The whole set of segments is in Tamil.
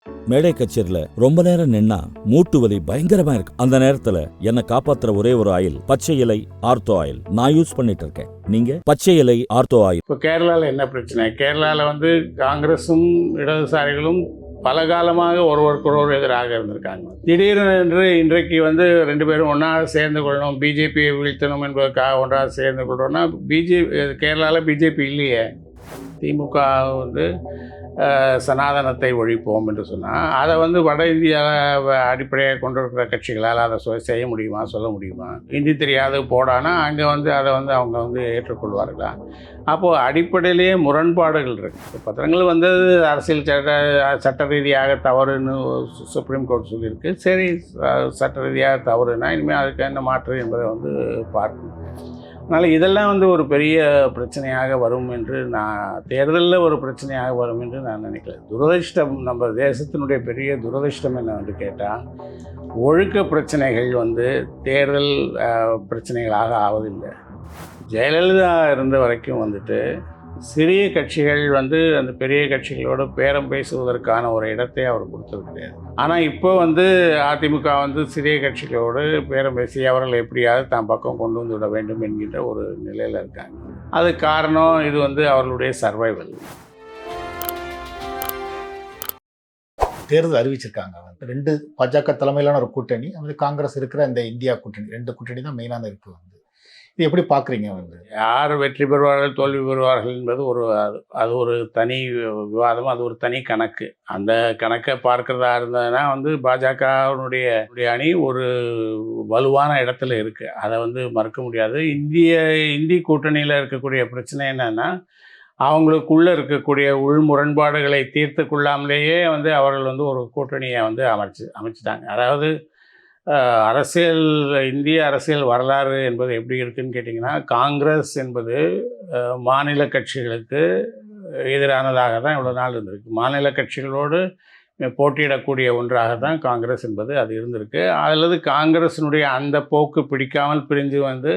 மேடை கச்சேரியில ரொம்ப நேரம் நின்னா மூட்டு வலி பயங்கரமா இருக்கு. அந்த நேரத்துல என்ன காப்பாத்துற ஒரே ஒரு ஆயில் பச்சை இலை ஆர்த்தோ ஆயில் நான் யூஸ் பண்ணிட்டு இருக்கேன். நீங்க பச்சை இலை ஆர்த்தோ ஆயில். இப்போ கேரளாவில் என்ன பிரச்சனை? கேரளாவில் காங்கிரஸும் இடதுசாரிகளும் பல காலமாக ஒருவருக்கொருவர் எதிராக இருந்திருக்காங்க. திடீரென்று இன்றைக்கு ரெண்டு பேரும் ஒன்றாக சேர்ந்து கொள்ளணும், பிஜேபியை வீழ்த்தணும் என்பதற்காக ஒன்றாக சேர்ந்து கொள்ளணும்னா கேரளாவில் பிஜேபி இல்லையே. திமுக சனாதனத்தை ஒழிப்போம் என்று சொன்னால் அதை வட இந்தியாவை அடிப்படையாக கொண்டிருக்கிற கட்சிகளால் அதை செய்ய முடியுமா, சொல்ல முடியுமா? ஹிந்தி தெரியாது போடானா அங்கே அதை அவங்க ஏற்றுக்கொள்வார்களா? அப்போது அடிப்படையிலேயே முரண்பாடுகள் இருக்குது. பத்திரங்கள் அரசியல் சட்ட ரீதியாக தவறுன்னு சுப்ரீம் கோர்ட் சொல்லியிருக்கு. சரி, சட்ட ரீதியாக தவறுனா இனிமேல் அதுக்கு என்ன மாற்று என்பதை பார்க்கணும். அதனால் இதெல்லாம் ஒரு பெரிய பிரச்சனையாக வரும் என்று தேர்தலில் ஒரு பிரச்சனையாக வரும் என்று நான் நினைக்கிறேன். துரதிர்ஷ்டம், நம்ம தேசத்தினுடைய பெரிய துரதிர்ஷ்டம் என்னவென்று கேட்டால், ஒழுக்க பிரச்சனைகள் தேர்தல் பிரச்சனைகளாக ஆவதில்லை. ஜெயலலிதா இருந்த வரைக்கும் சிறிய கட்சிகள் அந்த பெரிய கட்சிகளோடு பேரம் பேசுவதற்கான ஒரு இடத்தை அவர் கொடுத்துருக்கிறார். ஆனால் இப்போ அதிமுக சிறிய கட்சிகளோடு பேரம் பேசி அவர்கள் எப்படியாவது தான் பக்கம் கொண்டு வந்து விட வேண்டும் என்கின்ற ஒரு நிலையில் இருக்காங்க. அது காரணம் இது அவர்களுடைய சர்வைவல். தேர்தல் அறிவிச்சிருக்காங்க. ரெண்டு பாஜக தலைமையிலான ஒரு கூட்டணி, காங்கிரஸ் இருக்கிற இந்த இந்தியா கூட்டணி, ரெண்டு கூட்டணி தான் மெயினான இருக்குது. இது எப்படி பார்க்குறீங்க? யார் வெற்றி பெறுவார்கள் தோல்வி பெறுவார்கள் என்பது அது ஒரு தனி விவாதம், அது ஒரு தனி கணக்கு. அந்த கணக்கை பார்க்குறதா இருந்ததுன்னா பாஜகவினுடைய அணி ஒரு வலுவான இடத்துல இருக்குது. அதை மறுக்க முடியாது. இந்தி கூட்டணியில் இருக்கக்கூடிய பிரச்சனை என்னன்னா, அவங்களுக்குள்ளே இருக்கக்கூடிய உள் முரண்பாடுகளை தீர்த்து கொள்ளாமலேயே அவர்கள் ஒரு கூட்டணியை அமைச்சிட்டாங்க. அதாவது இந்திய அரசியல் வரலாறு என்பது எப்படி இருக்குதுன்னு கேட்டிங்கன்னா, காங்கிரஸ் என்பது மாநில கட்சிகளுக்கு எதிரானதாக தான் இவ்வளோ நாள் இருந்திருக்கு. மாநில கட்சிகளோடு போட்டியிடக்கூடிய ஒன்றாக தான் காங்கிரஸ் என்பது அது இருந்திருக்கு. அல்லது காங்கிரஸினுடைய அந்த போக்கு பிடிக்காமல் பிரிஞ்சு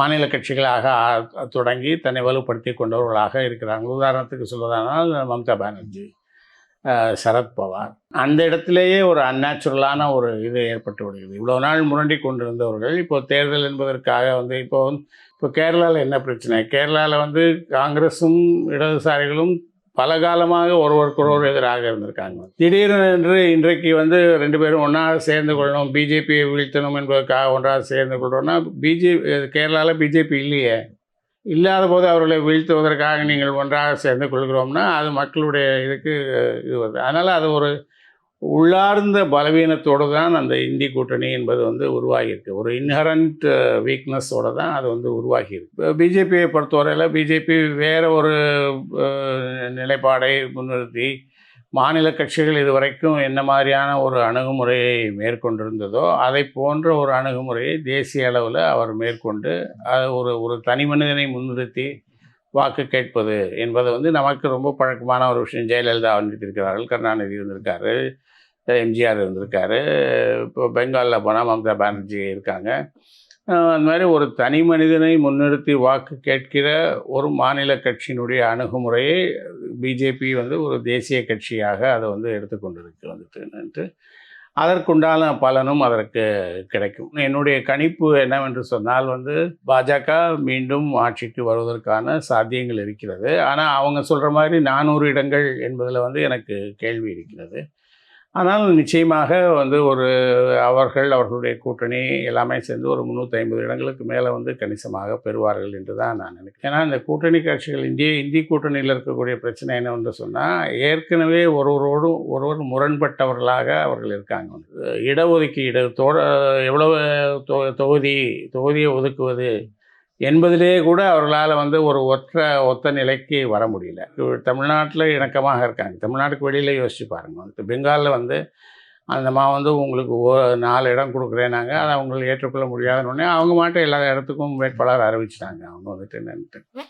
மாநில கட்சிகளாக தொடங்கி தன்னை வலுப்படுத்தி கொண்டவர்களாக இருக்கிறாங்க. உதாரணத்துக்கு சொல்வதானால் மம்தா பானர்ஜி, சரத்பவார், அந்த இடத்திலேயே ஒரு அந்நேச்சுரலான ஒரு இது ஏற்பட்டு விடுகிறது. இவ்வளோ நாள் முரண்டி கொண்டிருந்தவர்கள் இப்போ தேர்தல் என்பதற்காக இப்போ கேரளாவில் என்ன பிரச்சனை? கேரளாவில் காங்கிரஸும் இடதுசாரிகளும் பல காலமாக ஒருவருக்கொருவர் எதிராக இருந்திருக்காங்க. திடீரென்று இன்றைக்கு ரெண்டு பேரும் ஒன்றாக சேர்ந்து கொள்ளணும், பிஜேபியை வீழ்த்தணும் என்பதற்காக ஒன்றாக சேர்ந்து கொள்ளணும்னா கேரளாவில் பிஜேபி இல்லையே. இல்லாத போது அவர்களை வீழ்த்துவதற்காக நீங்கள் ஒன்றாக சேர்ந்து கொள்கிறோம்னா அது மக்களுடைய இதுக்கு இது வருது. அதனால் அது ஒரு உள்ளார்ந்த பலவீனத்தோடு தான் அந்த இந்தி கூட்டணி என்பது உருவாகியிருக்கு. ஒரு இன்ஹரண்ட் வீக்னஸோடு தான் அது உருவாகியிருக்கு. பிஜேபியை பொறுத்தவரையில் பிஜேபி வேறு ஒரு நிலைப்பாடை முன்னிறுத்தி மாநில கட்சிகள் இதுவரைக்கும் என்ன மாதிரியான ஒரு அணுகுமுறையை மேற்கொண்டிருந்ததோ அதை போன்ற ஒரு அணுகுமுறையை தேசிய அளவில் அவர் மேற்கொண்டு அது ஒரு தனி மனிதனை முன்னிறுத்தி வாக்கு கேட்பது என்பது நமக்கு ரொம்ப பழக்கமான ஒரு விஷயம். ஜெயலலிதா இருந்திருக்கிறார்கள், கருணாநிதி இருந்திருக்காரு, எம்ஜிஆர் இருந்திருக்காரு, இப்போ பெங்காலில் போனால் மம்தா பானர்ஜி இருக்காங்க. அந்த மாதிரி ஒரு தனி மனிதனை முன்னிறுத்தி வாக்கு கேட்கிற ஒரு மாநில கட்சியினுடைய அணுகுமுறையை பிஜேபி ஒரு தேசிய கட்சியாக அதை எடுத்துக்கொண்டிருக்கு. அதற்குண்டான பலனும் அதற்கு கிடைக்கும். என்னுடைய கணிப்பு என்னவென்று சொன்னால் பாஜக மீண்டும் ஆட்சிக்கு வருவதற்கான சாத்தியங்கள் இருக்கிறது. ஆனால் அவங்க சொல்கிற மாதிரி 400 இடங்கள் என்பதில் எனக்கு கேள்வி இருக்கிறது. ஆனால் நிச்சயமாக அவர்களுடைய கூட்டணி எல்லாமே சேர்ந்து ஒரு 350 இடங்களுக்கு மேலே கணிசமாக பெறுவார்கள் என்று தான் நான் நினைக்கிறேன். ஏன்னா இந்த கூட்டணி கட்சிகள் இந்திய கூட்டணியில் இருக்கக்கூடிய பிரச்சனை என்னவென்று சொன்னால், ஏற்கனவே ஒருவர் முரண்பட்டவர்களாக அவர்கள் இருக்காங்க. இடஒதுக்கீடு எவ்வளவு தொகுதியை ஒதுக்குவது என்பதிலே கூட அவர்களால் ஒரு ஒத்த நிலைக்கு வர முடியல. தமிழ்நாட்டில் இணக்கமாக இருக்காங்க. தமிழ்நாட்டுக்கு வெளியில் யோசிச்சு பாருங்கள். பெங்காலில் அந்த உங்களுக்கு 4 இடம் கொடுக்குறேன்னாங்க. அதை அவங்களுக்கு ஏற்றுக்கொள்ள முடியாதுன்னு அவங்க மாட்டம் எல்லா இடத்துக்கும் வேட்பாளர் அறிவிச்சிட்டாங்க. அவங்க என்னன்ட்டு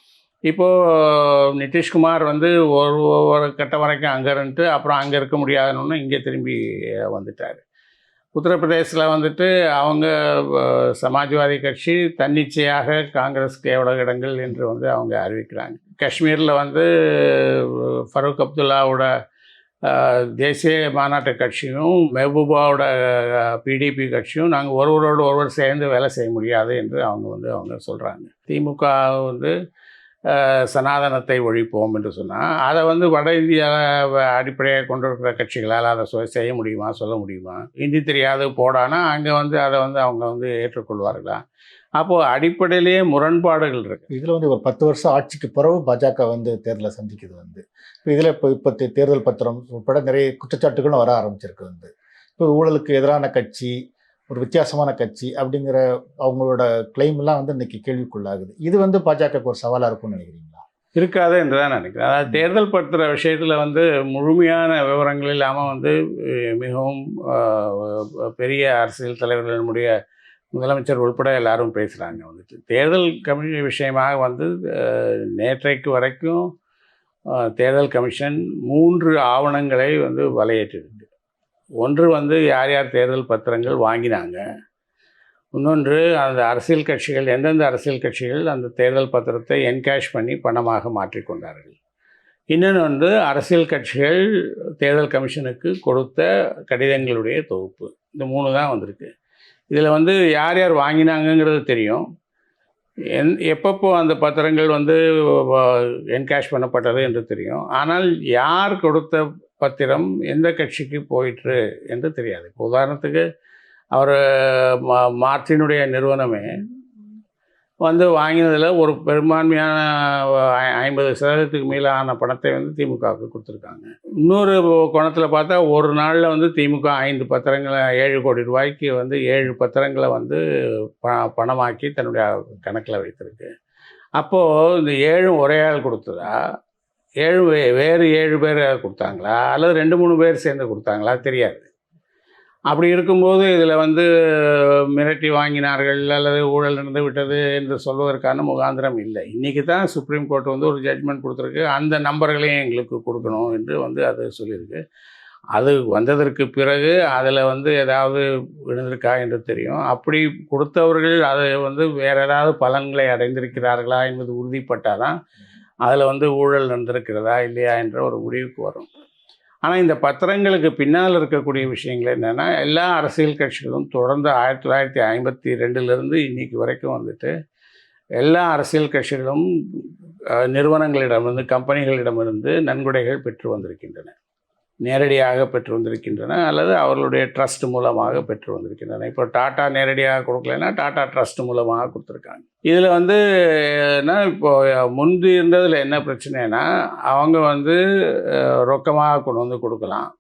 இப்போது நிதிஷ்குமார் ஒரு கட்டம் வரைக்கும் அங்கே இருந்துட்டு அப்புறம் அங்கே இருக்க முடியாதுன்னு இங்கே திரும்பி வந்துட்டார். உத்தரப்பிரதேசில் அவங்க சமாஜ்வாதி கட்சி தன்னிச்சையாக காங்கிரஸுக்கு எவ்வளோ இடங்கள் என்று அவங்க அறிவிக்கிறாங்க. காஷ்மீரில் ஃபரூக் அப்துல்லாவோட தேசிய மாநாட்டு கட்சியும் மெஹபூபாவோட பிடிபி கட்சியும் நாங்கள் ஒருவரோடு ஒருவர் சேர்ந்து வேலை செய்ய முடியாது என்று அவங்க சொல்கிறாங்க. திமுக சனாதனத்தை ஒழிப்போம் என்று சொன்னால் அதை வட இந்தியாவில் அடிப்படையாக கொண்டு இருக்கிற கட்சிகளால் அதை செய்ய முடியுமா, சொல்ல முடியுமா? ஹிந்தி தெரியாது போடானா அங்கே அதை அவங்க ஏற்றுக்கொள்வார்களா? அப்போது அடிப்படையிலேயே முரண்பாடுகள் இருக்குது. இதில் ஒரு 10 வருஷம் ஆட்சிக்கு பிறகு பாஜக தேர்தலை சந்திக்குது. இப்போ இதில் இப்போ தேர்தல் பத்திரம் உட்பட நிறைய குற்றச்சாட்டுகளும் வர ஆரம்பிச்சிருக்கு. இப்போ ஊழலுக்கு எதிரான கட்சி, ஒரு வித்தியாசமான கட்சி அப்படிங்கிற அவங்களோட கிளைம்லாம் இன்னைக்கு கேள்விக்குள்ளாகுது. இது பாஜகவுக்கு ஒரு சவாலாக இருக்கும்னு நினைக்கிறீங்களா? இருக்காது என்று தான் நினைக்கிறேன். அதாவது தேர்தல் பத்திர விஷயத்தில் முழுமையான விவரங்கள் இல்லாமல் மிகவும் பெரிய அரசியல் தலைவர்கள், நம்முடைய முதலமைச்சர் உள்பட எல்லாரும் பேசுகிறாங்க. தேர்தல் கமிஷன் விஷயமாக நேற்றைக்கு வரைக்கும் தேர்தல் கமிஷன் 3 ஆவணங்களை வலையேற்றிருக்கு. ஒன்று யார் யார் தேர்தல் பத்திரங்கள் வாங்கினாங்க, இன்னொன்று அந்த அரசியல் கட்சிகள், எந்தெந்த அரசியல் கட்சிகள் அந்த தேர்தல் பத்திரத்தை என்கேஷ் பண்ணி பணமாக மாற்றிக்கொண்டார்கள், இன்னொன்று அரசியல் கட்சிகள் தேர்தல் கமிஷனுக்கு கொடுத்த கடிதங்களுடைய தொகுப்பு. இந்த 3 தான் வந்திருக்கு. இதில் யார் யார் வாங்கினாங்கங்கிறது தெரியும், எப்பப்போ அந்த பத்திரங்கள் என்கேஷ் பண்ணப்பட்டது என்று தெரியும். ஆனால் யார் கொடுத்த பத்திரம் எந்த கட்சிக்கு போயிற்று என்று தெரியாது. இப்போ உதாரணத்துக்கு அவர் மார்டினுடைய நிறுவனமே வாங்கினதில் ஒரு பெரும்பான்மையான 50% மேலான பணத்தை திமுகவுக்கு கொடுத்துருக்காங்க. இன்னொரு கோணத்தில் பார்த்தா ஒரு நாளில் திமுக 5 பத்திரங்களை 7 கோடி ரூபாய்க்கு 7 பத்திரங்களை பணமாக்கி தன்னுடைய கணக்கில் வைத்திருக்கு. அப்போது இந்த 7 ஒரே ஆள் கொடுத்ததா, 7 வேறு 7 பேர் கொடுத்தாங்களா, அல்லது 2-3 பேர் சேர்ந்து கொடுத்தாங்களா தெரியாது. அப்படி இருக்கும்போது இதில் மிரட்டி வாங்கினார்கள் அல்லது ஊழல் நடந்து விட்டது என்று சொல்வதற்கான முகாந்திரம் இல்லை. இன்றைக்கி தான் சுப்ரீம் கோர்ட் ஒரு ஜட்ஜ்மெண்ட் கொடுத்துருக்கு, அந்த நம்பர்களையும் எங்களுக்கு கொடுக்கணும் என்று அது சொல்லியிருக்கு. அது வந்ததற்கு பிறகு அதில் ஏதாவது விழுந்திருக்கா என்று தெரியும். அப்படி கொடுத்தவர்கள் அதை வேறு ஏதாவது பலன்களை அடைந்திருக்கிறார்களா என்பது உறுதிப்பட்டால் தான் அதில் ஊழல் நடந்திருக்கிறதா இல்லையா என்ற ஒரு முடிவுக்கு வரும். ஆனால் இந்த பத்திரங்களுக்கு பின்னால் இருக்கக்கூடிய விஷயங்கள் என்னென்னா, எல்லா அரசியல் கட்சிகளும் தொடர்ந்து 1952 இன்றைக்கி வரைக்கும் எல்லா அரசியல் கட்சிகளும் நிறுவனங்களிடமிருந்து, கம்பெனிகளிடமிருந்து நன்கொடைகள் பெற்று வந்திருக்கின்றன. நேரடியாக பெற்று வந்திருக்கின்றன அல்லது அவர்களுடைய ட்ரஸ்ட் மூலமாக பெற்று வந்திருக்கின்றன. இப்போ டாட்டா நேரடியாக கொடுக்கலைன்னா டாட்டா ட்ரஸ்ட் மூலமாக கொடுத்துருக்காங்க. இதில் இப்போது முந்தி இருந்ததில் என்ன பிரச்சனைனா, அவங்க ரொக்கமாக கொண்டு கொடுக்கலாம்.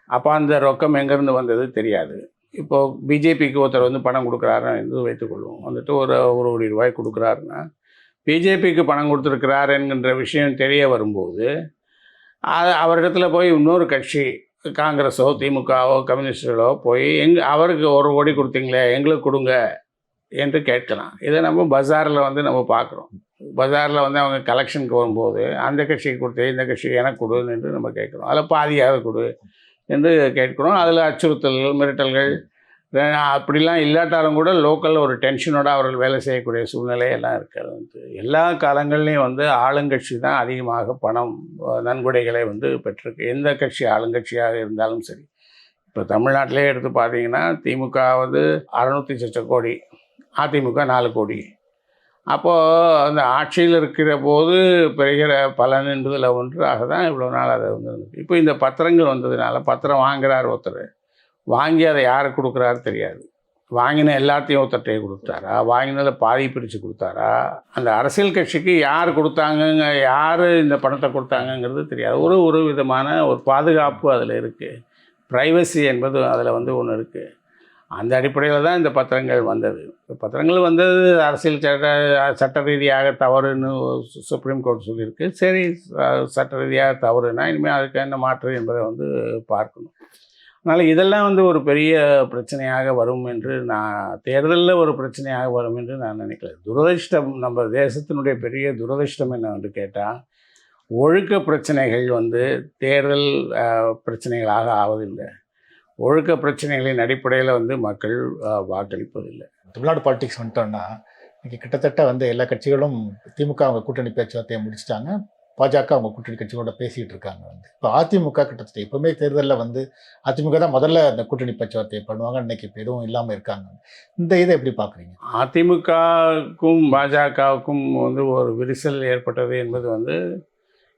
அப்போ அந்த ரொக்கம் எங்கேருந்து வந்தது தெரியாது. இப்போது பிஜேபிக்கு ஒருத்தர் பணம் கொடுக்குறாரு என்று வைத்துக்கொள்வோம். ஒரு கோடி ரூபாய் கொடுக்குறாருன்னா பிஜேபிக்கு பணம் கொடுத்துருக்கிறார் என்கின்ற விஷயம் தெரிய வரும்போது அவரிடத்துல போய் இன்னொரு கட்சி, காங்கிரஸோ திமுகவோ கம்யூனிஸ்டோ போய் அவருக்கு 1 கோடி கொடுத்தீங்களே எங்களுக்கு கொடுங்க என்று கேட்கலாம். இதை நம்ம பஜாரில் நம்ம பார்க்குறோம். பஜாரில் அவங்க கலெக்ஷனுக்கு வரும்போது அந்த கட்சிக்கு கொடுத்து இந்த கட்சிக்கு எனக்கு கொடுன்னு என்று நம்ம கேட்குறோம். அதில் பாதியாக கொடு என்று கேட்குறோம். அதில் அச்சுறுத்தல்கள், மிரட்டல்கள் அப்படிலாம் இல்லாட்டாலும் கூட லோக்கலில் ஒரு டென்ஷனோடு அவர்கள் வேலை செய்யக்கூடிய சூழ்நிலையெல்லாம் இருக்கிறது. எல்லா காலங்கள்லேயும் ஆளுங்கட்சி தான் அதிகமாக பணம் நன்கொடைகளை பெற்றிருக்கு. எந்த கட்சி ஆளுங்கட்சியாக இருந்தாலும் சரி. இப்போ தமிழ்நாட்டிலே எடுத்து பார்த்தீங்கன்னா திமுக 600 சொச்ச கோடி, அதிமுக 4 கோடி. அப்போது அந்த ஆட்சியில் இருக்கிற போது பெறுகிற பலன் என்பதில் ஒன்றாக தான் இவ்வளோ நாள் அதை இப்போ இந்த பத்திரங்கள் வந்ததுனால, பத்திரம் வாங்குகிறார் ஒருத்தர், வாங்கி அதை யாருக்கு கொடுக்குறாரு தெரியாது. வாங்கின எல்லாத்தையும் ஒருத்தட்டையை கொடுத்தாரா, வாங்கினதில் பாதி பிரித்து கொடுத்தாரா, அந்த அரசியல் கட்சிக்கு யார் கொடுத்தாங்கங்க, யார் இந்த பணத்தை கொடுத்தாங்கங்கிறது தெரியாது. ஒரு விதமான ஒரு பாதுகாப்பு அதில் இருக்குது. ப்ரைவசி என்பது அதில் ஒன்று இருக்குது. அந்த அடிப்படையில் தான் இந்த பத்திரங்கள் வந்தது. பத்திரங்கள் வந்தது அரசியல் சட்ட ரீதியாக தவறுன்னு சுப்ரீம் கோர்ட் சொல்லியிருக்கு. சரி, சட்ட ரீதியாக தவறுனா இனிமேல் அதுக்கு என்ன மாற்று என்பதை பார்க்கணும். அதனால் இதெல்லாம் ஒரு பெரிய பிரச்சனையாக வரும் என்று தேர்தலில் ஒரு பிரச்சனையாக வரும் என்று நான் நினைக்கிறேன். துரதிர்ஷ்டம், நம்ம தேசத்தினுடைய பெரிய துரதிர்ஷ்டம் என்னவென்று கேட்டால், ஒழுக்க பிரச்சனைகள் தேர்தல் பிரச்சனைகளாக ஆவதில்லை. ஒழுக்க பிரச்சனைகளின் அடிப்படையில் மக்கள் வாக்களிப்பதில்லை. தமிழ்நாடு பாலிடிக்ஸ் வந்துட்டோன்னா இன்றைக்கி கிட்டத்தட்ட எல்லா கட்சிகளும் திமுக அவங்க கூட்டணி பேச்சுவார்த்தையை முடிச்சிட்டாங்க. பாஜக அவங்க கூட்டணி கட்சிகளோட பேசிகிட்டு இருக்காங்க வந்து. இப்போ அதிமுக கிட்டத்தட்ட எப்பவுமே தேர்தலில் வந்து அதிமுக தான் முதல்ல அந்த கூட்டணி பேச்சுவார்த்தையை பண்ணுவாங்க. இன்னைக்கு இப்போ எதுவும் இல்லாமல் இருக்காங்க. இந்த இதை எப்படி பார்க்குறீங்க? அதிமுகவுக்கும் பாஜகவுக்கும் வந்து ஒரு விரிசல் ஏற்பட்டது என்பது வந்து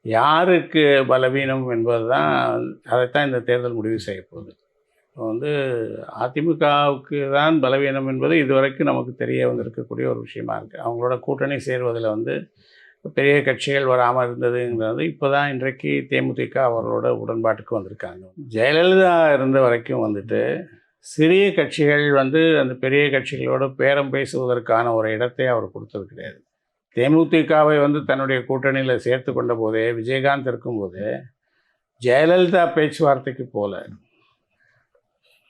யாருக்கு பலவீனம் என்பது தான், அதைத்தான் இந்த தேர்தல் முடிவு செய்ய போகுது. இப்போ வந்து அதிமுகவுக்கு தான் பலவீனம் என்பது இதுவரைக்கும் நமக்கு தெரிய வந்திருக்கக்கூடிய ஒரு விஷயமா இருக்குது. அவங்களோட கூட்டணி சேர்வதில் வந்து பெரிய கட்சிகள் வராமல் இருந்ததுங்கிறது இப்போ தான் இன்றைக்கு தேமுதிக அவர்களோட உடன்பாட்டுக்கு வந்திருக்காங்க. ஜெயலலிதா இருந்த வரைக்கும் வந்துட்டு சிறிய கட்சிகள் வந்து அந்த பெரிய கட்சிகளோட பேரம் பேசுவதற்கான ஒரு இடத்தை அவர் கொடுத்தது கிடையாது. தேமுதிகவை வந்து தன்னுடைய கூட்டணியில் சேர்த்து கொண்ட போதே, விஜயகாந்த் இருக்கும்போது ஜெயலலிதா பேச்சுவார்த்தைக்கு போல.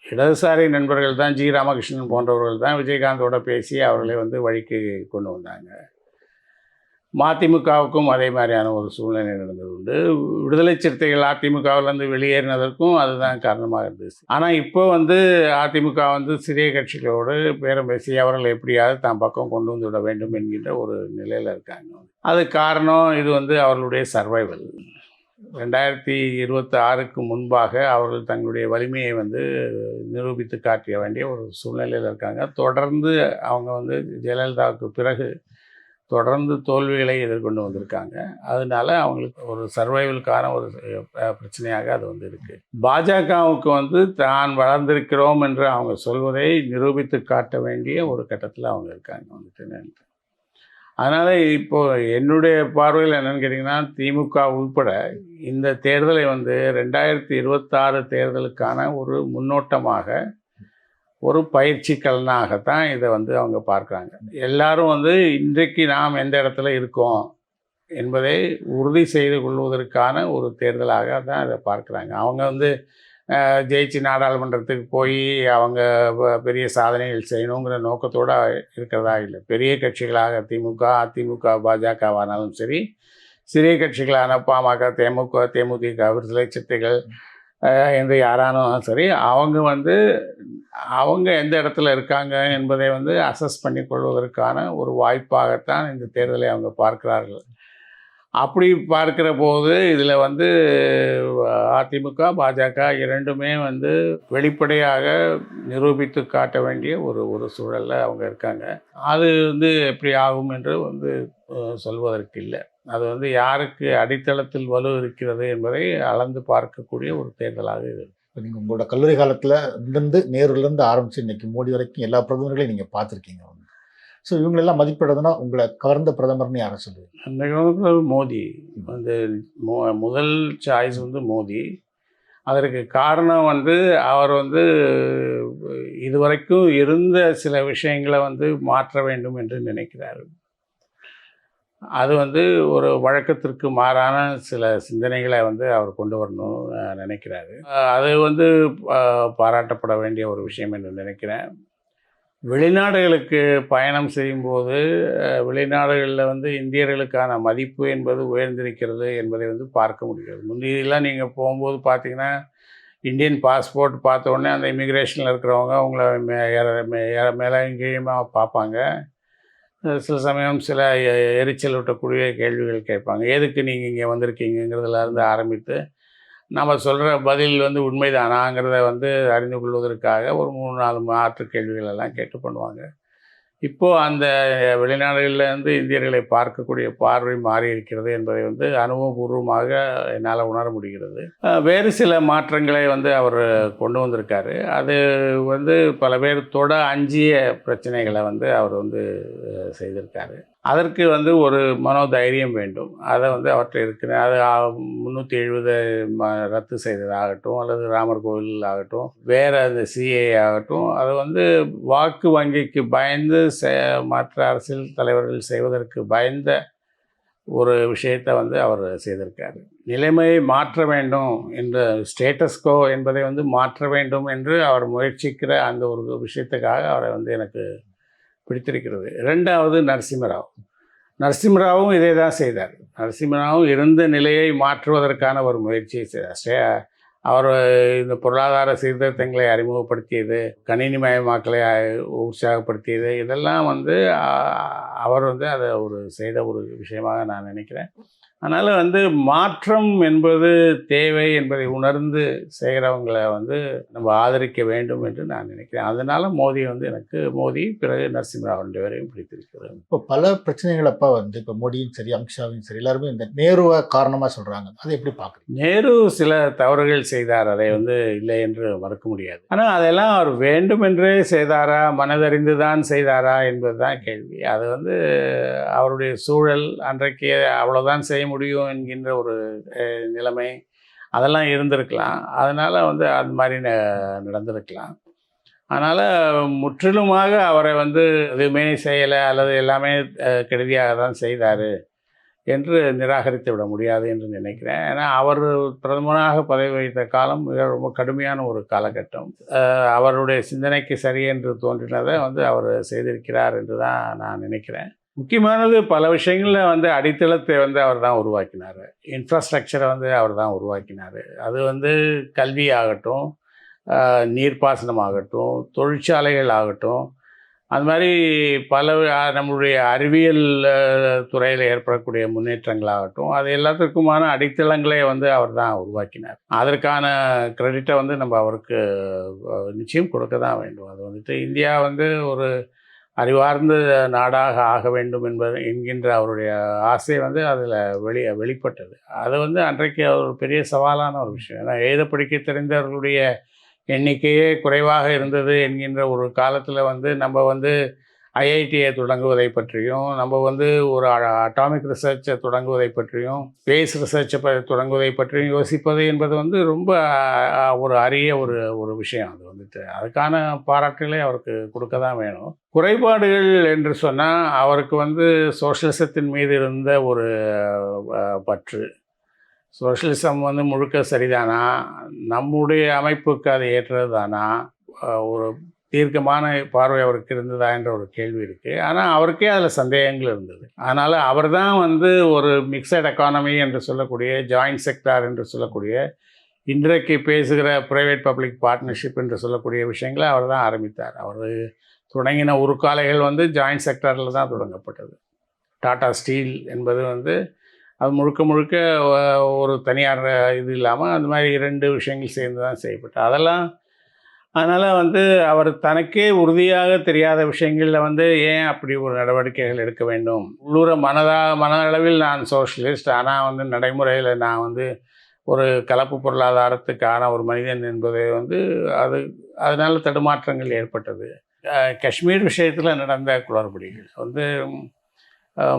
இடதுசாரி நண்பர்கள் தான், ஜி ராமகிருஷ்ணன் போன்றவர்கள் தான் விஜயகாந்தோட பேசி அவர்களை வந்து வழிக்கு கொண்டு வந்தாங்க. மதிமுகவுக்கும் அதே மாதிரியான ஒரு சூழ்நிலை நடந்தது உண்டு. விடுதலை சிறுத்தைகள் அதிமுகவிலேருந்து வெளியேறினதற்கும் அதுதான் காரணமாக இருந்துச்சு. ஆனால் இப்போ வந்து அதிமுக வந்து சிறிய கட்சிகளோடு பேரம் பேசி அவர்களை எப்படியாவது தான் பக்கம் கொண்டு வந்து விட வேண்டும் என்கின்ற ஒரு நிலையில் இருக்காங்க. அது காரணம் இது வந்து அவர்களுடைய சர்வைவல். 2026க்கு முன்பாக அவர்கள் தங்களுடைய வலிமையை வந்து நிரூபித்து காட்ட வேண்டிய ஒரு சூழ்நிலையில் இருக்காங்க. தொடர்ந்து அவங்க வந்து ஜெயலலிதாவுக்கு பிறகு தொடர்ந்து தோல்விகளை எதிர்கொண்டு வந்திருக்காங்க. அதனால அவங்களுக்கு ஒரு சர்வைவலுக்கான ஒரு பிரச்சனையாக அது வந்து இருக்குது. பாஜகவுக்கு வந்து தான் வளர்ந்திருக்கிறோம் என்று அவங்க சொல்வதை நிரூபித்து காட்ட வேண்டிய ஒரு கட்டத்தில் அவங்க இருக்காங்க வந்துட்டு. அதனால் இப்போது என்னுடைய பார்வையில் என்னென்னு கேட்டிங்கன்னா, திமுக உள்பட இந்த தேர்தலை வந்து 2026 தேர்தலுக்கான ஒரு முன்னோட்டமாக, ஒரு பயிற்சி கலனாகத்தான் இதை வந்து அவங்க பார்க்குறாங்க. எல்லாரும் வந்து இன்றைக்கு நாம் எந்த இடத்துல இருக்கோம் என்பதை உறுதி செய்து கொள்வதற்கான ஒரு தேர்தலாக தான் இதை பார்க்குறாங்க. அவங்க வந்து ஜெயிச்சு நாடாளுமன்றத்துக்கு போய் அவங்க பெரிய சாதனைகள் செய்யணுங்கிற நோக்கத்தோடு இருக்கிறதா இல்லை. பெரிய கட்சிகளாக திமுக, அதிமுக, பாஜகவானாலும் சரி, சிறிய கட்சிகளான பாமக, தேமுதிக, விடுதலை சிறுத்தைகள் என்று யாரானாலும் சரி, அவங்க வந்து அவங்க எந்த இடத்துல இருக்காங்க என்பதை வந்து அசஸ் பண்ணி கொள்வதற்கான ஒரு வாய்ப்பாகத்தான் இந்த தேர்தலை அவங்க பார்க்கிறார்கள். அப்படி பார்க்கிற போது இதில் வந்து அதிமுக, பாஜக இரண்டுமே வந்து வெளிப்படையாக நிரூபித்து காட்ட வேண்டிய ஒரு சூழலில் அவங்க இருக்காங்க. அது வந்து எப்படி ஆகும் என்று வந்து சொல்வதற்கு இல்லை. அது வந்து யாருக்கு அடித்தளத்தில் வலு இருக்கிறது என்பதை அளந்து பார்க்கக்கூடிய ஒரு தேர்தலாக இது. இப்போ நீங்கள் உங்களோட கல்லூரி காலத்தில் இருந்து நேருலேருந்து ஆரம்பித்து இன்றைக்கி மோடி வரைக்கும் எல்லா பிரதமர்களையும் நீங்கள் பார்த்துருக்கீங்க. ஸோ இவங்களெல்லாம் மதிப்பிடுறதுனா உங்களை கவர்ந்த பிரதமர்னு யாரை சொல்லுவீங்க? அந்த காலத்தில் மோடி வந்து முதல் சாய்ஸ் வந்து மோடி. அதற்கு காரணம் வந்து அவர் வந்து இதுவரைக்கும் இருந்த சில விஷயங்களை வந்து மாற்ற வேண்டும் என்று நினைக்கிறார். அது வந்து ஒரு வழக்கத்திற்கு மாறான சில சிந்தனைகளை வந்து அவர் கொண்டு வரணும்னு நினைக்கிறாரு. அது வந்து பாராட்டப்பட வேண்டிய ஒரு விஷயம் என்று நினைக்கிறேன். வெளிநாடுகளுக்கு பயணம் செய்யும்போது வெளிநாடுகளில் வந்து இந்தியர்களுக்கான மதிப்பு என்பது உயர்ந்திருக்கிறது என்பதை வந்து பார்க்க முடிகிறது. முந்தையெல்லாம் நீங்கள் போகும்போது பார்த்தீங்கன்னா, இந்தியன் பாஸ்போர்ட் பார்த்த உடனே அந்த இமிக்ரேஷனில் இருக்கிறவங்க உங்களை மேலே கீழமா பார்ப்பாங்க. சில சமயம் சில எரிச்சல் ஊட்டக்கூடிய கேள்விகள் கேட்பாங்க. எதுக்கு நீங்கள் இங்கே வந்திருக்கீங்கிறதுலேருந்து ஆரம்பித்து நம்ம சொல்கிற பதில் வந்து உண்மைதானாங்கிறத வந்து அறிந்து கொள்வதற்காக ஒரு 3-4 மாற்று கேள்விகள் எல்லாம் கேட்டு பண்ணுவாங்க. இப்போது அந்த வெளிநாடுகளிலேருந்து இந்தியர்களை பார்க்கக்கூடிய பார்வை மாறி இருக்கிறது என்பதை வந்து அனுபவபூர்வமாக என்னால் உணர முடிகிறது. வேறு சில மாற்றங்களை வந்து அவர் கொண்டு வந்திருக்காரு. அது வந்து பல பேர் தொட அஞ்சிய பிரச்சனைகளை வந்து அவர் வந்து செய்திருக்காரு. அதற்கு வந்து ஒரு மனோதைரியம் வேண்டும். அதை வந்து அவற்றை இருக்கிற அது 370 ரத்து செய்ததாகட்டும், அல்லது ராமர் கோவில் ஆகட்டும், வேறு அந்த சிஏ ஆகட்டும், அது வந்து வாக்கு வங்கிக்கு பயந்து மற்ற அரசியல் தலைவர்கள் செய்வதற்கு பயந்த ஒரு விஷயத்தை வந்து அவர் செய்திருக்காரு. நிலைமையை மாற்ற வேண்டும் என்ற ஸ்டேட்டஸ்கோ என்பதை வந்து மாற்ற வேண்டும் என்று அவர் முயற்சிக்கிற அந்த ஒரு விஷயத்துக்காக அவரை வந்து எனக்கு பிடித்திருக்கிறது. 2வது நரசிம்மராவும் இதே தான் செய்தார். நரசிம்மராவும் இருந்த நிலையை மாற்றுவதற்கான ஒரு முயற்சியை செய்தார். அவர் இந்த பொருளாதார சீர்திருத்தங்களை அறிமுகப்படுத்தியது, கணினிமயமாக்கலை உற்சாகப்படுத்தியது, இதெல்லாம் வந்து அவர் வந்து அதை செய்த ஒரு விஷயமாக நான் நினைக்கிறேன். அதனால் வந்து மாற்றம் என்பது தேவை என்பதை உணர்ந்து செய்கிறவங்களை வந்து நம்ம ஆதரிக்க வேண்டும் என்று நான் நினைக்கிறேன். அதனால் மோடி வந்து எனக்கு மோடி பிறகு நரசிம்மராவ் ரெண்டு பேரையும் பிடித்திருக்கிறது. இப்போ பல பிரச்சனைகள் அப்போ வந்து இப்போ மோடியும் சரி அமித்ஷாவையும் சரி எல்லாருமே இந்த நேருவை காரணமாக சொல்கிறாங்க. அதை எப்படி பார்க்குறீங்க? நேரு சில தவறுகள் செய்தார், அதை வந்து இல்லை என்று மறுக்க முடியாது. ஆனால் அதெல்லாம் அவர் வேண்டுமென்றே செய்தாரா, மனதறிந்து தான் செய்தாரா என்பது தான் கேள்வி. அது வந்து அவருடைய சூழல், அன்றைக்கு அவ்வளோதான் செய்ய முடியும் என்கின்ற ஒரு நிலைமை அதெல்லாம் இருந்திருக்கலாம். அதனால் வந்து அது மாதிரி நடந்திருக்கலாம். அதனால் முற்றிலுமாக அவரை வந்து எதுவுமே செய்யலை அல்லது எல்லாமே கெடுதியாக தான் செய்தார் என்று நிராகரித்து விட முடியாது என்று நினைக்கிறேன். ஏன்னா அவர் பிரதமராக பதவி வகித்த காலம் மிக ரொம்ப கடுமையான ஒரு காலகட்டம். அவருடைய சிந்தனைக்கு சரி என்று தோன்றினதை வந்து அவர் செய்திருக்கிறார் என்று தான் நான் நினைக்கிறேன். முக்கியமானது பல விஷயங்களில் வந்து அடித்தளத்தை வந்து அவர் தான் உருவாக்கினார். இன்ஃப்ராஸ்ட்ரக்சரை வந்து அவர் தான் உருவாக்கினார். அது வந்து கல்வி ஆகட்டும், நீர்ப்பாசனம் ஆகட்டும், தொழிற்சாலைகள் ஆகட்டும், அது மாதிரி பல நம்மளுடைய அறிவியல் துறையில் ஏற்படக்கூடிய முன்னேற்றங்களாகட்டும், அது எல்லாத்துக்குமான அடித்தளங்களே வந்து அவர் தான் உருவாக்கினார். அதற்கான கிரெடிட்டை வந்து நம்ம அவருக்கு நிச்சயம் கொடுக்க தான் வேண்டும். அது வந்துட்டு இந்தியா வந்து ஒரு அறிவார்ந்த நாடாக ஆக வேண்டும் என்கின்ற அவருடைய ஆசை வந்து அதில் வெளிப்பட்டது. அது வந்து அன்றைக்கு ஒரு பெரிய சவாலான ஒரு விஷயம். ஏன்னா எழுத படிக்க தெரிந்தவர்களுடைய எண்ணிக்கையே குறைவாக இருந்தது என்கின்ற ஒரு காலத்தில் வந்து நம்ம வந்து ஐஐடியை தொடங்குவதை பற்றியும், நம்ம வந்து ஒரு அட்டாமிக் ரிசர்ச்சை தொடங்குவதை பற்றியும், ஸ்பேஸ் ரிசர்ச்சை தொடங்குவதை பற்றியும் யோசிப்பது என்பது வந்து ரொம்ப ஒரு அரிய ஒரு விஷயம். அது வந்துட்டு அதுக்கான பாராட்டுகளை அவருக்கு கொடுக்க தான் வேணும். குறைபாடுகள் என்று சொன்னால் அவருக்கு வந்து சோஷலிசத்தின் மீது இருந்த ஒரு பற்று. சோஷலிசம் வந்து முழுக்க சரிதானா, நம்முடைய அமைப்புக்கு அது ஏற்றது தானா, ஒரு தீர்க்கமான பார்வை அவருக்கு இருந்ததா என்ற ஒரு கேள்வி இருக்குது. ஆனால் அவருக்கே அதில் சந்தேகங்கள் இருந்தது. அதனால் அவர் தான் வந்து ஒரு மிக்சட் எக்கானமி என்று சொல்லக்கூடிய, ஜாயிண்ட் செக்டார் என்று சொல்லக்கூடிய, இன்றைக்கு பேசுகிற ப்ரைவேட் பப்ளிக் பார்ட்னர்ஷிப் என்று சொல்லக்கூடிய விஷயங்களை அவர் தான் ஆரம்பித்தார். அவர் தொடங்கின உருக்காலைகள் வந்து ஜாயிண்ட் செக்டாரில் தான் தொடங்கப்பட்டது. டாடா ஸ்டீல் என்பது வந்து அது முழுக்க ஒரு தனியார் இது இல்லாமல் அந்த மாதிரி 2 விஷயங்கள் சேர்ந்து தான் செய்யப்பட்டது. அதனால் வந்து அவர் தனக்கே உறுதியாக தெரியாத விஷயங்களில் வந்து ஏன் அப்படி ஒரு நடவடிக்கைகள் எடுக்க வேண்டும்? உள்ளூர மனதளவில் நான் சோஷலிஸ்ட், ஆனால் வந்து நடைமுறையில் நான் வந்து ஒரு கலப்பு பொருளாதாரத்துக்கான ஒரு மனிதன் என்பதை வந்து அதனால் தடுமாற்றங்கள் ஏற்பட்டது. காஷ்மீர் விஷயத்தில் நடந்த குளறுபடிகள் வந்து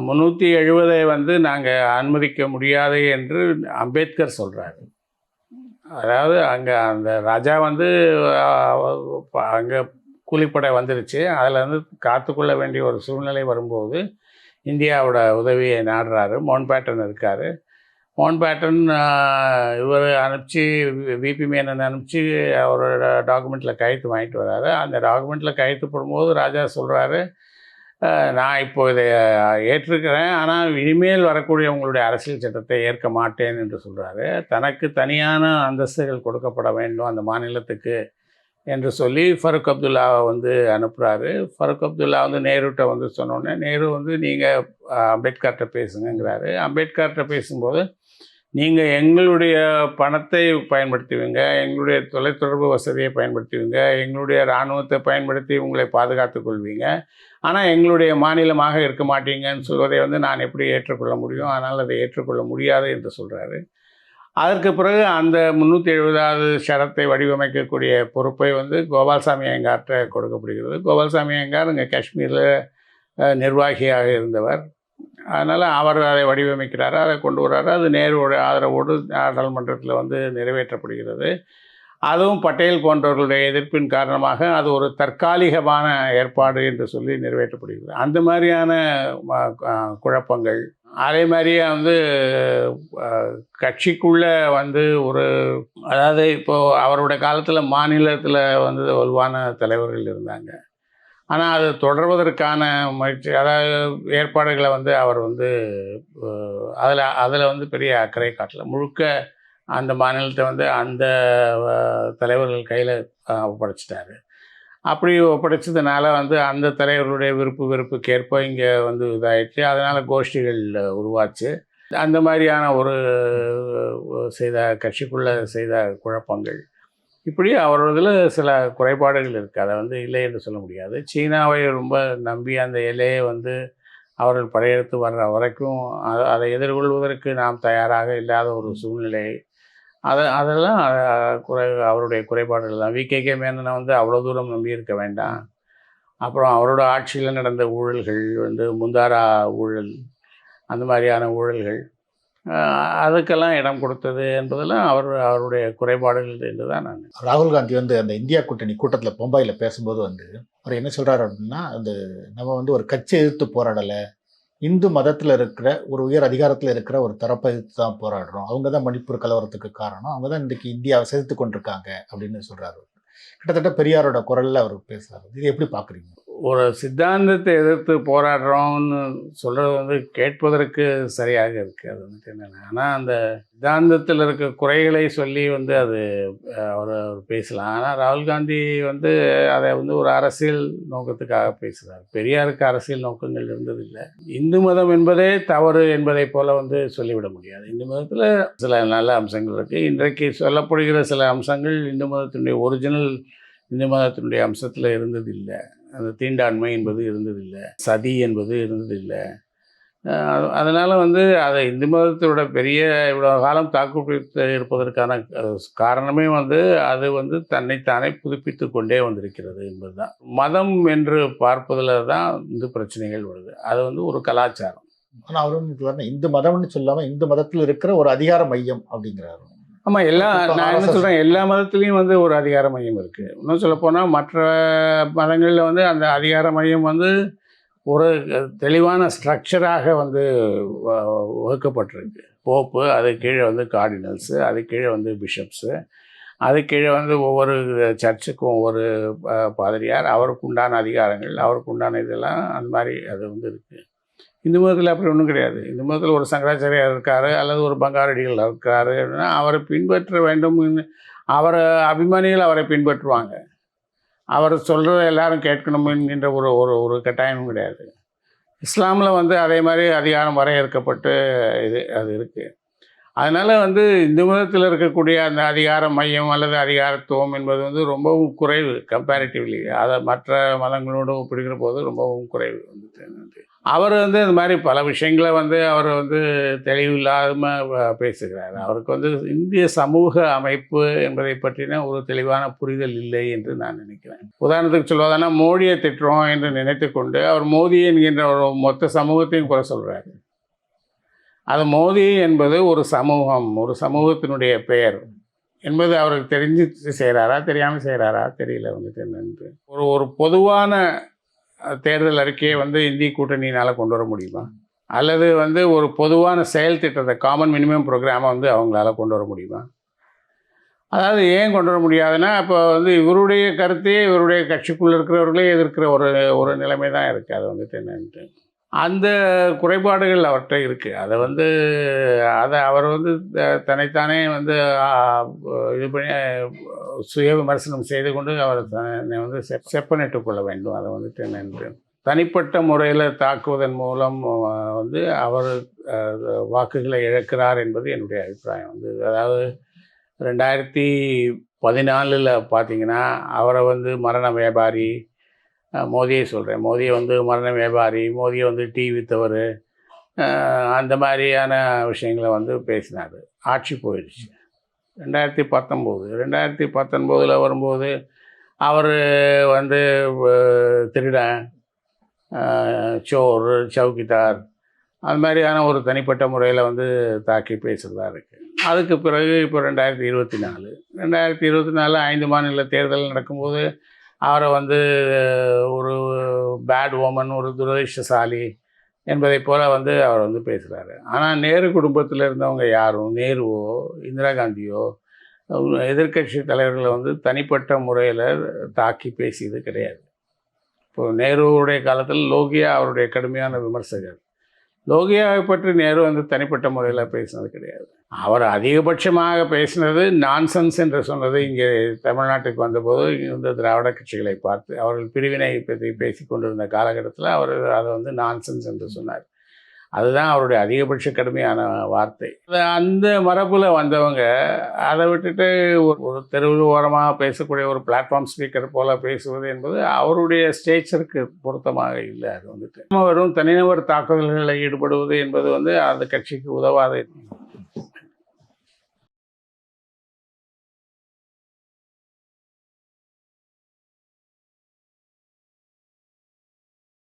370 வந்து நாங்கள் அனுமதிக்க முடியாது என்று அம்பேத்கர் சொல்கிறாரு. அதாவது அங்கே அந்த ராஜா வந்து அங்கே கூலிப்படை வந்துருச்சு, அதில் வந்து காத்துக்கொள்ள வேண்டிய ஒரு சூழ்நிலை வரும்போது இந்தியாவோட உதவியை நாடுறாரு. மவுண்ட் பேட்டன் இருக்கார். மவுண்ட் பேட்டன் இவர் அனுப்பிச்சு, விபி மேனன் அனுப்பிச்சு அவரோட டாக்குமெண்ட்டில் கையெழுத்து வாங்கிட்டு வர்றாரு. அந்த டாக்குமெண்ட்டில் கையெழுத்து போடும்போது ராஜா சொல்கிறாரு, நான் இப்போ இதை ஏற்றிருக்கிறேன், ஆனால் இனிமேல் வரக்கூடிய உங்களுடைய அரசியல் சட்டத்தை ஏற்க மாட்டேன் என்று சொல்கிறாரு. தனக்கு தனியான அந்தஸ்துகள் கொடுக்கப்பட வேண்டும் அந்த மாநிலத்துக்கு என்று சொல்லி ஃபருக் அப்துல்லாவை வந்து அனுப்புகிறாரு. ஃபருக் அப்துல்லா வந்து நேருகிட்ட வந்து சொன்னோடனே, நேரு வந்து நீங்கள் அம்பேத்கர்கிட்ட பேசுங்கிறாரு. அம்பேத்கர்கிட்ட பேசும்போது, நீங்கள் எங்களுடைய பணத்தை பயன்படுத்துவீங்க, எங்களுடைய தொலைத்தொடர்பு வசதியை பயன்படுத்துவீங்க, எங்களுடைய இராணுவத்தை பயன்படுத்தி உங்களை பாதுகாத்து கொள்வீங்க, ஆனால் எங்களுடைய மாநிலமாக இருக்க மாட்டீங்கன்னு சொல்வதை வந்து நான் எப்படி ஏற்றுக்கொள்ள முடியும்? அதனால் அதை ஏற்றுக்கொள்ள முடியாது என்று சொல்கிறாரு. அதற்கு பிறகு அந்த 370வது ஷரத்தை வடிவமைக்கக்கூடிய பொறுப்பை வந்து கோபால்சாமி ஐயங்கார்கிட்ட கொடுக்கப்படுகிறது. கோபால்சாமி ஐயங்கார் இங்கே காஷ்மீரில் நிர்வாகியாக இருந்தவர். அதனால் அவர் அதை வடிவமைக்கிறாரு, அதை கொண்டு வர்றாரு. அது நேருவோட ஆதரவோடு நாடாளுமன்றத்தில் வந்து நிறைவேற்றப்படுகிறது. அதுவும் பட்டேல் போன்றவர்களுடைய எதிர்ப்பின் காரணமாக அது ஒரு தற்காலிகமான ஏற்பாடு என்று சொல்லி நிறைவேற்றப்படுகிறது. அந்த மாதிரியான குழப்பங்கள், அதே மாதிரியே வந்து கட்சிக்குள்ளே வந்து அதாவது இப்போது அவருடைய காலத்தில் மாநிலத்தில் வந்து வலுவான தலைவர்கள் இருந்தாங்க. ஆனால் அது தொடர்வதற்கான முயற்சி, அதாவது ஏற்பாடுகளை வந்து அவர் வந்து அதில் வந்து பெரிய அக்கறை காட்டல. முழுக்க அந்த மாநிலத்தை வந்து அந்த தலைவர்கள் கையில் ஒப்படைச்சிட்டாரு. அப்படி ஒப்படைச்சதுனால வந்து அந்த தலைவர்களுடைய விருப்புக்கேற்ப இங்கே வந்து இதாகிடுச்சு. அதனால் கோஷ்டிகள் உருவாச்சு. அந்த மாதிரியான ஒரு செய்த கட்சிக்குள்ளே செய்த குழப்பங்கள், இப்படி அவரதில் சில குறைபாடுகள் இருக்குது. அதை வந்து இல்லை என்று சொல்ல முடியாது. சீனாவை ரொம்ப நம்பி அந்த எல்லையை வந்து அவர்கள் படையெடுத்து வர்ற வரைக்கும் அதை எதிர்கொள்வதற்கு நாம் தயாராக இல்லாத ஒரு சூழ்நிலை, அதெல்லாம் அவருடைய குறைபாடுகள் தான். விகேகே மேனனை வந்து அவ்வளோ தூரம் நம்பியிருக்க வேண்டாம். அப்புறம் அவரோட ஆட்சியில் நடந்த ஊழல்கள் வந்து முந்தாரா ஊழல், அந்த மாதிரியான ஊழல்கள், அதுக்கெல்லாம் இடம் கொடுத்தது என்பதெல்லாம் அவருடைய குறைபாடுகள் என்று தான் நான் ராகுல் காந்தி வந்து அந்த இந்தியா கூட்டணி கூட்டத்தில் பம்பாயில் பேசும்போது வந்து அவர் என்ன சொல்கிறாரு அப்படின்னா, அந்த நம்ம வந்து ஒரு கட்சி எதிர்த்து போராடலை, இந்து மதத்தில் இருக்கிற ஒரு உயர் அதிகாரத்தில் இருக்கிற ஒரு தரப்பை எதிர்த்து தான் போராடுறோம். அவங்க தான் மணிப்பூர் கலவரத்துக்கு காரணம், அவங்க தான் இன்றைக்கு இந்தியாவை செலுத்து கொண்டிருக்காங்க அப்படின்னு சொல்கிறாரு. கிட்டத்தட்ட பெரியாரோட குரலில் அவர் பேசுகிறாரு. இது எப்படி பார்க்குறீங்க? ஒரு சித்தாந்தத்தை எதிர்த்து போராடுறோம்னு சொல்கிறது வந்து கேட்பதற்கு சரியாக இருக்குது. அது வந்து என்னென்ன, ஆனால் அந்த சித்தாந்தத்தில் இருக்க குறைகளை சொல்லி வந்து அது அவர் பேசலாம். ஆனால் ராகுல் காந்தி வந்து அதை வந்து ஒரு அரசியல் நோக்கத்துக்காக பேசுகிறார். பெரியாருக்கு அரசியல் நோக்கங்கள் இருந்ததில்லை. இந்து மதம் என்பதே தவறு என்பதை போல் வந்து சொல்லிவிட முடியாது. இந்து மதத்தில் சில நல்ல அம்சங்கள் இருக்குது. இன்றைக்கு சொல்லப்படுகிற சில அம்சங்கள் இந்து மதத்தினுடைய ஒரிஜினல் இந்து மதத்தினுடைய அம்சத்தில் இருந்ததில்லை. அந்த தீண்டாண்மை என்பது இருந்ததில்லை, சதி என்பது இருந்ததில்லை. அதனால் வந்து அதை இந்து மதத்தோட பெரிய இவ்வளோ காலம் தாக்குப்பிடித்து இருப்பதற்கான காரணமே வந்து அது வந்து தன்னைத்தானே புதுப்பித்து கொண்டே வந்திருக்கிறது என்பது தான். மதம் என்று பார்ப்பதில் தான் இந்த பிரச்சனைகள் வருது. அது வந்து ஒரு கலாச்சாரம். ஆனால் அவர் வந்து இந்து மதம்னு சொல்லாமல் இந்து மதத்தில் இருக்கிற ஒரு அதிகார மையம் அப்படிங்கிறாரு. ஆமாம், நான் என்ன சொல்கிறேன், எல்லா மதத்துலேயும் வந்து ஒரு அதிகார மையம் இருக்குது. இன்னும் சொல்லப்போனால் மற்ற மதங்களில் வந்து அந்த அதிகார மையம் வந்து ஒரு தெளிவான ஸ்ட்ரக்சராக வந்து வகுக்கப்பட்டிருக்கு. போப்பு, அது கீழே வந்து கார்டினல்ஸு, அது கீழே வந்து பிஷப்ஸு, அது கீழே வந்து ஒவ்வொரு சர்ச்சுக்கும் ஒவ்வொரு பாதிரியார், அவருக்கு உண்டான அதிகாரங்கள், அவருக்கு உண்டான இதெல்லாம் அந்த மாதிரி அது வந்து இருக்குது. இந்து மதத்தில் அப்படி ஒன்றும் கிடையாது. இந்து மதத்தில் ஒரு சங்கராச்சாரியார் இருக்கார் அல்லது ஒரு பங்காரடிகள் இருக்கார் அப்படின்னா அவரை பின்பற்ற வேண்டும், அவரை அபிமானிகள் அவரை பின்பற்றுவாங்க. அவர் சொல்கிறத எல்லாரும் கேட்கணும் என்கின்ற ஒரு ஒரு ஒரு கட்டாயமும் கிடையாது. இஸ்லாமில் வந்து அதே மாதிரி அதிகாரம் வரையறுக்கப்பட்டு அது இருக்குது. அதனால் வந்து இந்து மதத்தில் இருக்கக்கூடிய அந்த அதிகார மையம் அல்லது அதிகாரத்துவம் என்பது வந்து ரொம்பவும் குறைவு கம்பேரிட்டிவ்லி. அதை மற்ற மதங்களோடு ஒப்பிடுகிற போது ரொம்பவும் குறைவு வந்து. அவர் வந்து இந்த மாதிரி பல விஷயங்களை வந்து அவர் வந்து தெளிவில்லாமல் பேசுகிறார். அவருக்கு வந்து இந்திய சமூக அமைப்பு என்பதை பற்றின ஒரு தெளிவான புரிதல் இல்லை என்று நான் நினைக்கிறேன். உதாரணத்துக்கு சொல்வதானா, மோடியை திட்டுறோம் என்று நினைத்து கொண்டு அவர் மோடி என்கின்ற ஒரு மொத்த சமூகத்தையும் குறை சொல்கிறார். அது மோடி என்பது ஒரு சமூகம், ஒரு சமூகத்தினுடைய பெயர் என்பது அவருக்கு தெரிஞ்சு செய்கிறாரா தெரியாமல் செய்கிறாரா தெரியல வந்துட்டு என்னென்று. ஒரு பொதுவான தேர்தல் அறிக்கையை வந்து இந்திய கூட்டணியினால் கொண்டு வர முடியுமா? அல்லது வந்து ஒரு பொதுவான செயல் திட்டத்தை, காமன் மினிமம் ப்ரோக்ராமை வந்து அவங்களால கொண்டு வர முடியுமா? அதாவது ஏன் கொண்டு வர முடியாதுன்னா, இப்போ வந்து இவருடைய கருத்தையே இவருடைய கட்சிக்குள்ளே இருக்கிறவர்களே எதிர்க்கிற ஒரு நிலைமை தான் இருக்குது. அது வந்துட்டு என்னன்ட்டு அந்த குறைபாடுகள் அவர்கிட்ட இருக்குது. அதை அவர் வந்து தன்னைத்தானே வந்து இது பண்ணி சுய விமர்சனம் செய்து கொண்டு அவர் தன்னை வந்து செப்பனிட்டு கொள்ள வேண்டும். அதை வந்துட்டு என்னென்று தனிப்பட்ட முறையில் தாக்குவதன் மூலம் வந்து அவர் வாக்குகளை இழக்கிறார் என்பது என்னுடைய அபிப்பிராயம் வந்து. அதாவது 2014 பார்த்தீங்கன்னா அவரை வந்து மரண வியாபாரி, மோதியை சொல்கிறேன், மோதியை வந்து மரண வியாபாரி, மோதியை வந்து டீ விற்றவர், அந்த மாதிரியான விஷயங்களை வந்து பேசினார். ஆட்சி போயிடுச்சு 2019 வரும்போது அவர் வந்து திருடன், சோர், சவுக்கிதார், அது மாதிரியான ஒரு தனிப்பட்ட முறையில் வந்து தாக்கி பேசுகிறதா இருக்குது. அதுக்கு பிறகு இப்போ 2024 5 மாநில தேர்தல் நடக்கும்போது அவரை வந்து ஒரு பேட் ஓமன், ஒரு துரதிர்ஷ்டசாலி என்பதை போல் வந்து அவர் வந்து பேசுகிறாரு. ஆனால் நேரு குடும்பத்தில் இருந்தவங்க யாரும், நேருவோ இந்திரா காந்தியோ எதிர்க்கட்சி தலைவர்களை வந்து தனிப்பட்ட முறையில் தாக்கி பேசியது கிடையாது. இப்போது நேருவுடைய காலத்தில் லோகியா அவருடைய கடுமையான விமர்சகர். லோகியாவை பற்றி நேரு வந்து தனிப்பட்ட முறையில் பேசினது கிடையாது. அவர் அதிகபட்சமாக பேசினது நான்சென்ஸ் என்று சொன்னது இங்கே தமிழ்நாட்டுக்கு வந்தபோது இந்த திராவிட கட்சிகளை பார்த்து அவர்கள் பிரிவினை பற்றி பேசி கொண்டிருந்த காலகட்டத்தில் அவர் அதை வந்து நான்சென்ஸ் என்று சொன்னார். அதுதான் அவருடைய அதிகபட்ச கடுமையான வார்த்தை. அந்த மரபில் வந்தவங்க அதை விட்டுட்டு ஒரு தெருவில் ஓரமாக பேசக்கூடிய ஒரு பிளாட்ஃபார்ம் ஸ்பீக்கர் போல் பேசுவது என்பது அவருடைய ஸ்டேச்சருக்கு பொருத்தமாக இல்லை. அது வந்துட்டு வெறும் தனிநபர் தாக்குதல்களில் ஈடுபடுவது என்பது அந்த கட்சிக்கு உதவாது.